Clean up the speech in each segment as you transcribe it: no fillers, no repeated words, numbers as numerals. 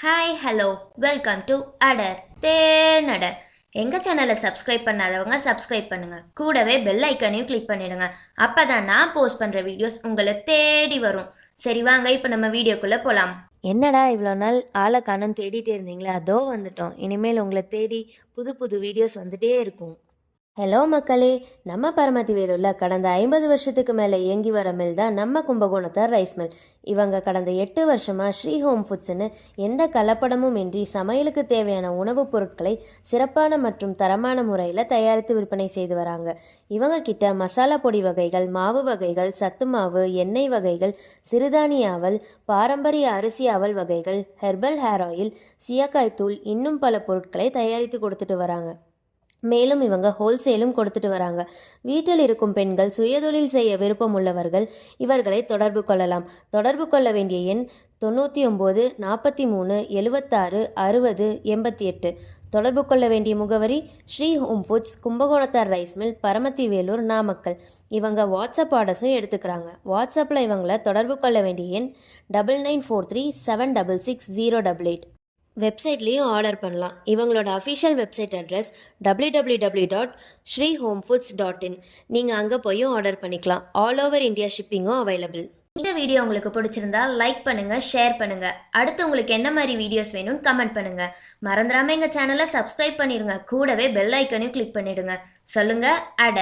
Hi hello welcome to அடர் தேனடர். எங்கள் சேனலை சப்ஸ்கிரைப் பண்ணாதவங்க சப்ஸ்கிரைப் பண்ணுங்கள். கூடவே பெல் ஐக்கானையும் கிளிக் பண்ணிடுங்க. அப்போ தான் நான் போஸ்ட் பண்ணுற வீடியோஸ் உங்களை தேடி வரும். சரி வாங்க இப்போ நம்ம வீடியோக்குள்ளே போகலாம். என்னடா இவ்வளோ நாள் ஆளை காணோம் தேடிட்டே இருந்தீங்களா? அதோ வந்துட்டோம். இனிமேல் உங்களை தேடி புது புது வீடியோஸ் வந்துட்டே இருக்கும். ஹலோ மக்களே, நம்ம பரமத்தி வேலூரில் கடந்த 50 வருஷத்துக்கு மேலே இயங்கி வர மில் தான் நம்ம கும்பகோணத்தார் ரைஸ் மில். இவங்க கடந்த 8 வருஷமாக ஸ்ரீ ஹோம் ஃபுட்ஸ்னு எந்த கலப்படமும் இன்றி சமையலுக்கு தேவையான உணவுப் பொருட்களை சிறப்பான மற்றும் தரமான முறையில் தயாரித்து விற்பனை செய்து வராங்க. இவங்க கிட்ட மசாலா பொடி வகைகள், மாவு வகைகள், சத்து மாவு, எண்ணெய் வகைகள், சிறுதானிய அவல், பாரம்பரிய அரிசி அவல் வகைகள், ஹெர்பல் ஹேர் ஆயில், சீயக்காய் தூள், இன்னும் பல பொருட்களை தயாரித்து கொடுத்துட்டு வராங்க. மேலும் இவங்க ஹோல்சேலும் கொடுத்துட்டு வராங்க. வீட்டில் இருக்கும் பெண்கள் சுயதொழில் செய்ய விருப்பம் உள்ளவர்கள் இவர்களை தொடர்பு கொள்ளலாம். தொடர்பு கொள்ள வேண்டிய எண் 99 43 76 60 88. தொடர்பு கொள்ள வேண்டிய முகவரி ஸ்ரீ ஹோம் ஃபுட்ஸ், கும்பகோணத்தார் ரைஸ் மில், பரமத்தி வேலூர், நாமக்கல். இவங்க வாட்ஸ்அப் ஆர்டர்ஸும் எடுத்துக்கிறாங்க. வாட்ஸ்அப்பில் இவங்களை தொடர்பு கொள்ள வேண்டிய எண் 9943 766 088. வெப்சைட்லேயும் ஆர்டர் பண்ணலாம். இவங்களோட அஃபிஷியல் வெப்சைட் அட்ரஸ் www.shrihomefoods.in. நீங்கள் அங்கே போயும் ஆர்டர் பண்ணிக்கலாம். ஆல் ஓவர் இந்தியா ஷிப்பிங்கும் அவைலபிள். இந்த வீடியோ உங்களுக்கு பிடிச்சிருந்தா லைக் பண்ணுங்கள், ஷேர் பண்ணுங்கள். அடுத்து உங்களுக்கு என்ன மாதிரி வீடியோஸ் வேணும்னு கமெண்ட் பண்ணுங்கள். மறந்துடாமல் எங்கள் சேனலை சப்ஸ்கிரைப் பண்ணிடுங்க. கூடவே பெல் ஐக்கனையும் கிளிக் பண்ணிவிடுங்க. சொல்லுங்கள் அட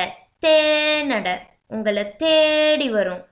தேனட, உங்களை தேடி வரும்.